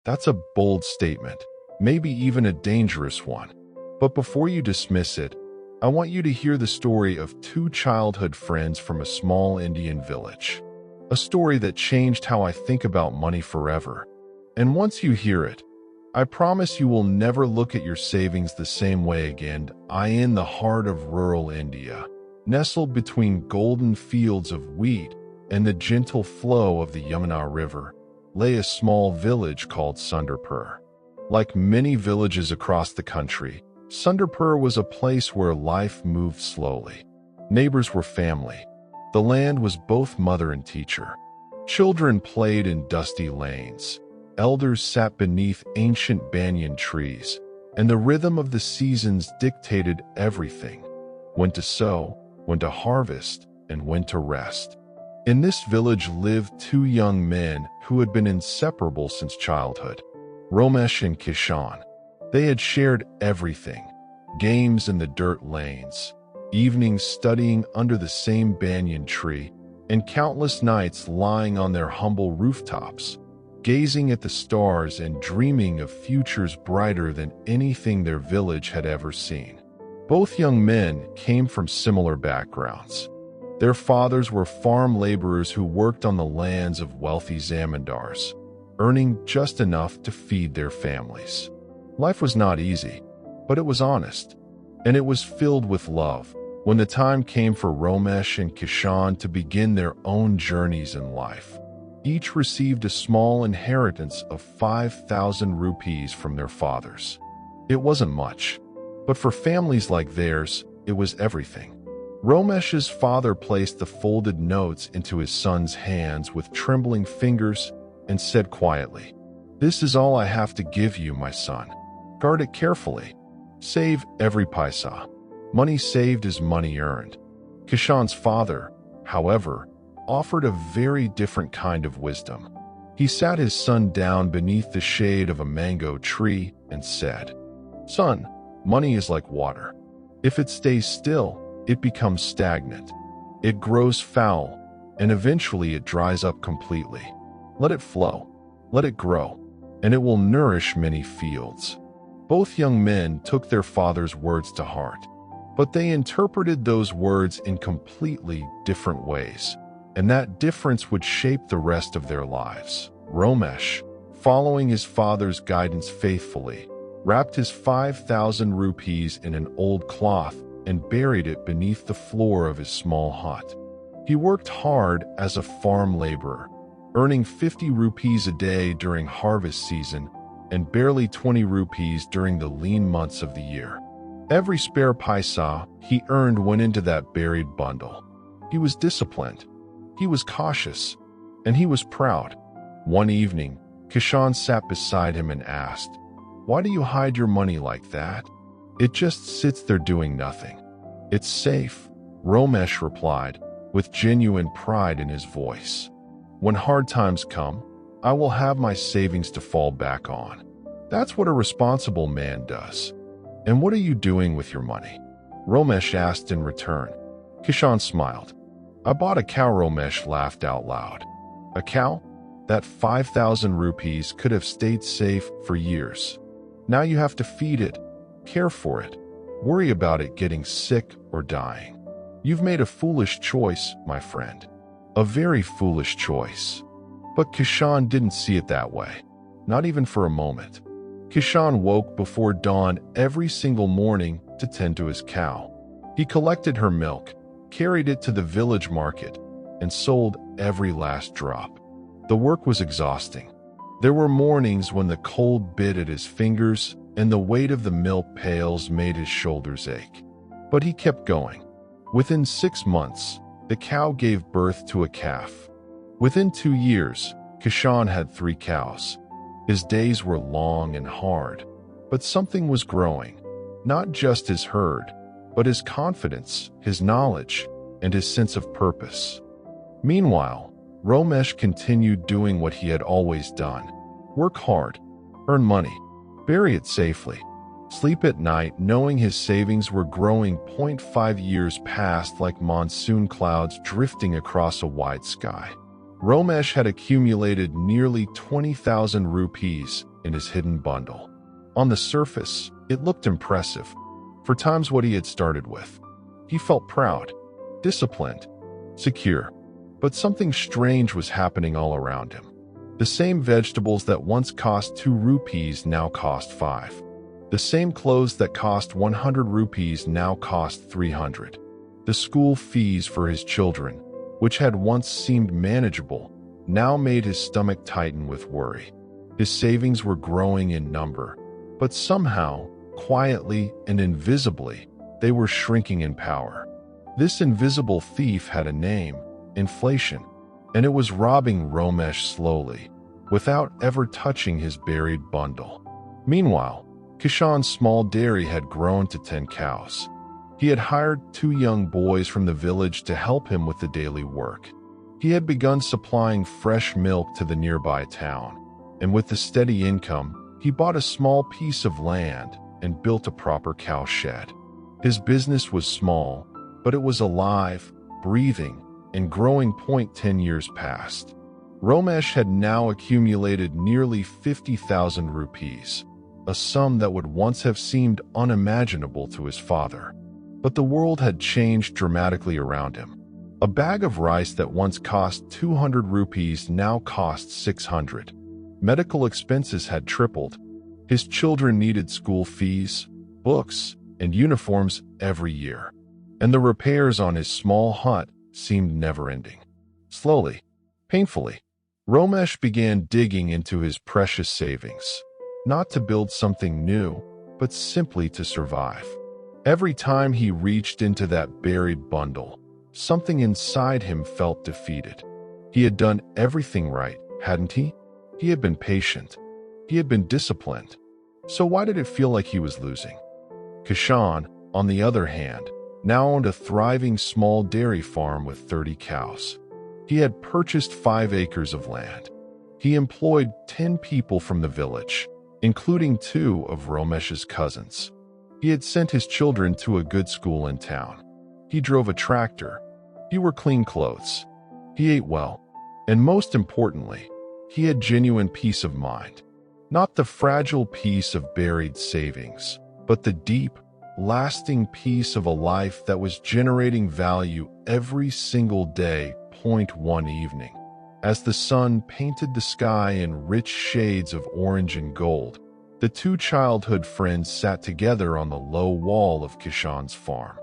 That's a bold statement, maybe even a dangerous one. But before you dismiss it, I want you to hear the story of two childhood friends from a small Indian village. A story that changed how I think about money forever. And once you hear it, I promise you will never look at your savings the same way again. In the heart of rural India, nestled between golden fields of wheat and the gentle flow of the Yamuna River, lay a small village called Sundarpur. Like many villages across the country, Sundarpur was a place where life moved slowly. Neighbors were family. The land was both mother and teacher. Children played in dusty lanes. Elders sat beneath ancient banyan trees, and the rhythm of the seasons dictated everything: when to sow, when to harvest, and when to rest. In this village lived two young men who had been inseparable since childhood, Ramesh and Kishan. They had shared everything: games in the dirt lanes, evenings studying under the same banyan tree, and countless nights lying on their humble rooftops, gazing at the stars and dreaming of futures brighter than anything their village had ever seen. Both young men came from similar backgrounds. Their fathers were farm laborers who worked on the lands of wealthy zamindars, earning just enough to feed their families. Life was not easy, but it was honest, and it was filled with love. When the time came for Ramesh and Kishan to begin their own journeys in life, each received a small inheritance of 5,000 rupees from their fathers. It wasn't much, but for families like theirs, it was everything. Ramesh's father placed the folded notes into his son's hands with trembling fingers and said quietly, "This is all I have to give you, my son. Guard it carefully. Save every paisa. Money saved is money earned." Kishan's father, however, offered a very different kind of wisdom. He sat his son down beneath the shade of a mango tree and said, "Son, money is like water. If it stays still, it becomes stagnant. It grows foul, and eventually it dries up completely. Let it flow, let it grow, and it will nourish many fields." Both young men took their father's words to heart, but they interpreted those words in completely different ways, and that difference would shape the rest of their lives. Ramesh, following his father's guidance faithfully, wrapped his 5,000 rupees in an old cloth and buried it beneath the floor of his small hut. He worked hard as a farm laborer, earning 50 rupees a day during harvest season and barely 20 rupees during the lean months of the year. Every spare paisa he earned went into that buried bundle. He was disciplined, he was cautious, and he was proud. One evening, Kishan sat beside him and asked, "Why do you hide your money like that? It just sits there doing nothing." "It's safe," Ramesh replied, with genuine pride in his voice. "When hard times come, I will have my savings to fall back on. That's what a responsible man does." "And what are you doing with your money?" Ramesh asked in return. Kishan smiled. "I bought a cow." Ramesh laughed out loud. "A cow? That 5,000 rupees could have stayed safe for years. Now you have to feed it, care for it, worry about it getting sick or dying. You've made a foolish choice, my friend. A very foolish choice." But Kishan didn't see it that way, not even for a moment. Kishan woke before dawn every single morning to tend to his cow. He collected her milk, carried it to the village market, and sold every last drop. The work was exhausting. There were mornings when the cold bit at his fingers and the weight of the milk pails made his shoulders ache. But he kept going. Within 6 months, the cow gave birth to a calf. Within 2 years, Kishan had 3 cows. His days were long and hard, but something was growing. Not just his herd, but his confidence, his knowledge, and his sense of purpose. Meanwhile, Ramesh continued doing what he had always done. Work hard, earn money, bury it safely, sleep at night knowing his savings were growing. 5 years passed like monsoon clouds drifting across a wide sky. Ramesh had accumulated nearly 20,000 rupees in his hidden bundle. On the surface, it looked impressive, for times what he had started with. He felt proud, disciplined, secure. But something strange was happening all around him. The same vegetables that once cost 2 rupees now cost 5. The same clothes that cost 100 rupees now cost 300. The school fees for his children, which had once seemed manageable, now made his stomach tighten with worry. His savings were growing in number, but somehow, quietly and invisibly, they were shrinking in power. This invisible thief had a name: inflation, and it was robbing Ramesh slowly, without ever touching his buried bundle. Meanwhile, Kishan's small dairy had grown to 10 cows. He had hired 2 young boys from the village to help him with the daily work. He had begun supplying fresh milk to the nearby town, and with the steady income, he bought a small piece of land and built a proper cow shed. His business was small, but it was alive, breathing, and growing. 10 years passed. Ramesh had now accumulated nearly 50,000 rupees, a sum that would once have seemed unimaginable to his father. But the world had changed dramatically around him. A bag of rice that once cost 200 rupees now cost 600. Medical expenses had tripled. His children needed school fees, books, and uniforms every year. And the repairs on his small hut seemed never-ending. Slowly, painfully, Ramesh began digging into his precious savings, not to build something new, but simply to survive. Every time he reached into that buried bundle, something inside him felt defeated. He had done everything right, hadn't he? He had been patient. He had been disciplined. So why did it feel like he was losing? Kishan, on the other hand, now owned a thriving small dairy farm with 30 cows. He had purchased 5 acres of land. He employed 10 people from the village, including 2 of Ramesh's cousins. He had sent his children to a good school in town. He drove a tractor. He wore clean clothes. He ate well. And most importantly, he had genuine peace of mind. Not the fragile peace of buried savings, but the deep, lasting peace of a life that was generating value every single day. One evening, as the sun painted the sky in rich shades of orange and gold, the 2 childhood friends sat together on the low wall of Kishan's farm.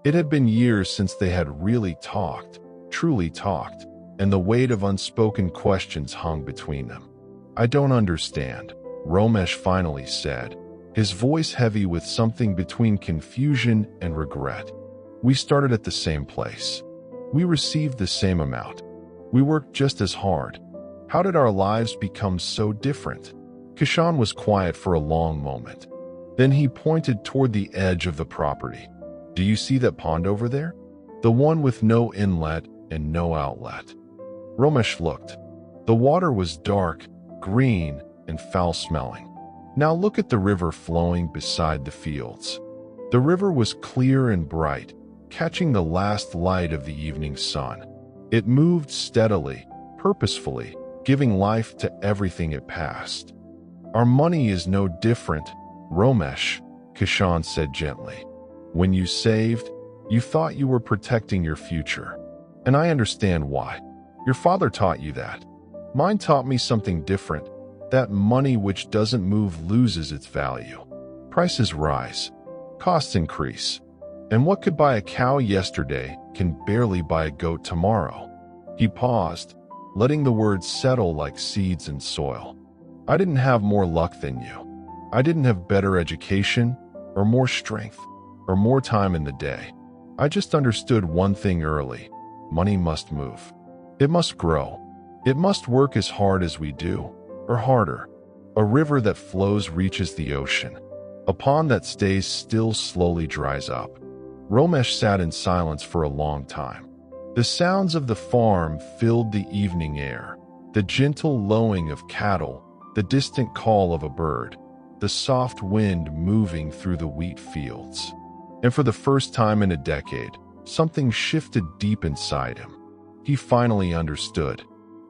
It had been years since they had really talked, truly talked, and the weight of unspoken questions hung between them. "I don't understand," Ramesh finally said, his voice heavy with something between confusion and regret. "We started at the same place. We received the same amount. We worked just as hard. How did our lives become so different?" Kishan was quiet for a long moment. Then he pointed toward the edge of the property. "Do you see that pond over there? The one with no inlet and no outlet." Ramesh looked. The water was dark, green, and foul-smelling. Now look at the river flowing beside the fields. The river was clear and bright, catching the last light of the evening sun. It moved steadily, purposefully, giving life to everything it passed. "Our money is no different, Ramesh," Kishan said gently. "When you saved, you thought you were protecting your future. And I understand why. Your father taught you that. Mine taught me something different, that money which doesn't move loses its value. Prices rise. Costs increase. And what could buy a cow yesterday can barely buy a goat tomorrow." He paused, letting the words settle like seeds in soil. "I didn't have more luck than you. I didn't have better education, or more strength, or more time in the day. I just understood one thing early. Money must move. It must grow. It must work as hard as we do, or harder. A river that flows reaches the ocean. A pond that stays still slowly dries up." Ramesh sat in silence for a long time. The sounds of the farm filled the evening air, the gentle lowing of cattle, the distant call of a bird, the soft wind moving through the wheat fields. And for the first time in a decade, something shifted deep inside him. He finally understood.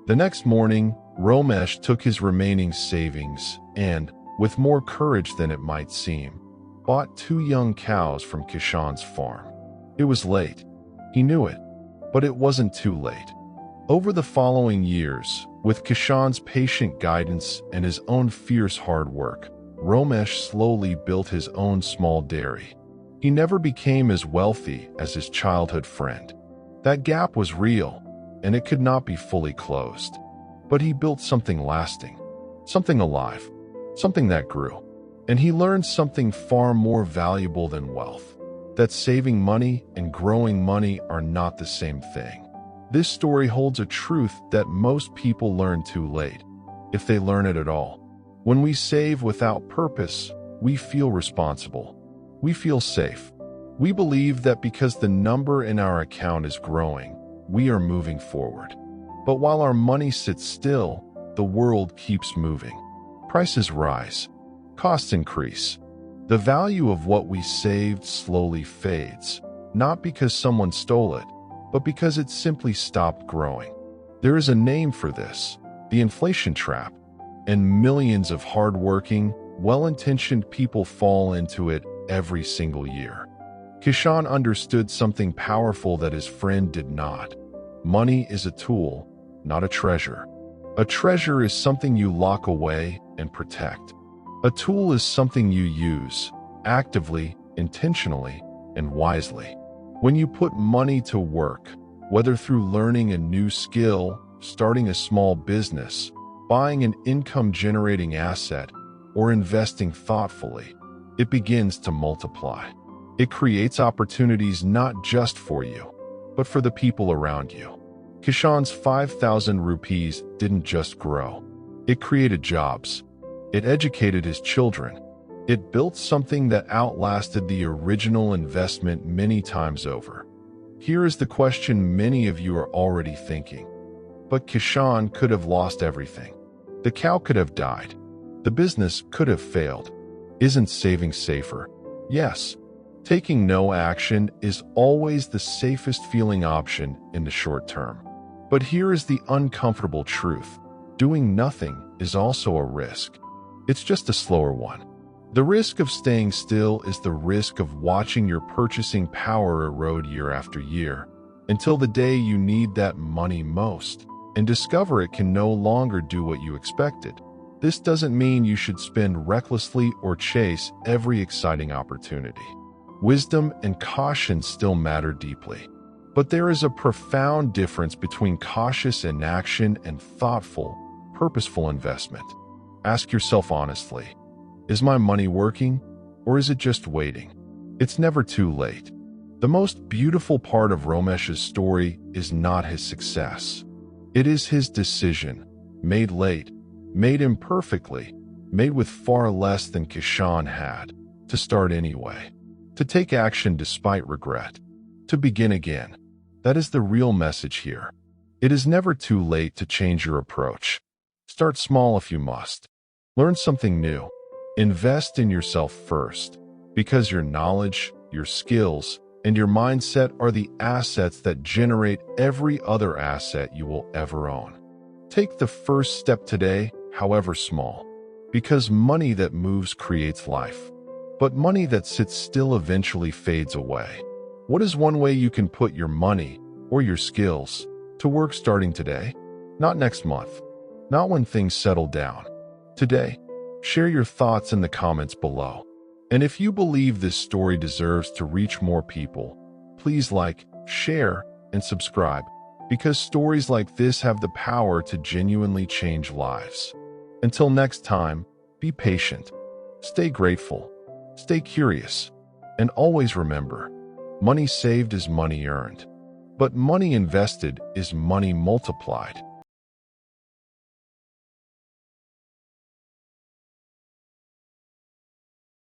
The next morning, Ramesh took his remaining savings and, with more courage than it might seem, bought 2 young cows from Kishan's farm. It was late. He knew it, but it wasn't too late. Over the following years, with Kishan's patient guidance and his own fierce hard work, Ramesh slowly built his own small dairy. He never became as wealthy as his childhood friend. That gap was real, and it could not be fully closed. But he built something lasting, something alive, something that grew. And he learned something far more valuable than wealth, that saving money and growing money are not the same thing. This story holds a truth that most people learn too late, if they learn it at all. When we save without purpose, we feel responsible. We feel safe. We believe that because the number in our account is growing, we are moving forward. But while our money sits still, the world keeps moving. Prices rise. Costs increase. The value of what we saved slowly fades, not because someone stole it, but because it simply stopped growing. There is a name for this, the inflation trap, and millions of hardworking, well-intentioned people fall into it every single year. Kishan understood something powerful that his friend did not. Money is a tool, not a treasure. A treasure is something you lock away and protect. A tool is something you use, actively, intentionally, and wisely. When you put money to work, whether through learning a new skill, starting a small business, buying an income-generating asset, or investing thoughtfully, it begins to multiply. It creates opportunities not just for you, but for the people around you. Kishan's 5,000 rupees didn't just grow. It created jobs. It educated his children. It built something that outlasted the original investment many times over. Here is the question many of you are already thinking. But Kishan could have lost everything. The cow could have died. The business could have failed. Isn't saving safer? Yes. Taking no action is always the safest feeling option in the short term. But here is the uncomfortable truth. Doing nothing is also a risk. It's just a slower one. The risk of staying still is the risk of watching your purchasing power erode year after year, until the day you need that money most, and discover it can no longer do what you expected. This doesn't mean you should spend recklessly or chase every exciting opportunity. Wisdom and caution still matter deeply. But there is a profound difference between cautious inaction and thoughtful, purposeful investment. Ask yourself honestly, is my money working, or is it just waiting? It's never too late. The most beautiful part of Ramesh's story is not his success. It is his decision, made late, made imperfectly, made with far less than Kishan had, to start anyway, to take action despite regret, to begin again. That is the real message here. It is never too late to change your approach. Start small if you must. Learn something new. Invest in yourself first, because your knowledge, your skills, and your mindset are the assets that generate every other asset you will ever own. Take the first step today, however small, because money that moves creates life. But money that sits still eventually fades away. What is one way you can put your money, or your skills, to work starting today? Not next month. Not when things settle down. Today. Share your thoughts in the comments below. And if you believe this story deserves to reach more people, please like, share, and subscribe, because stories like this have the power to genuinely change lives. Until next time, be patient, stay grateful, stay curious, and always remember, money saved is money earned, but money invested is money multiplied.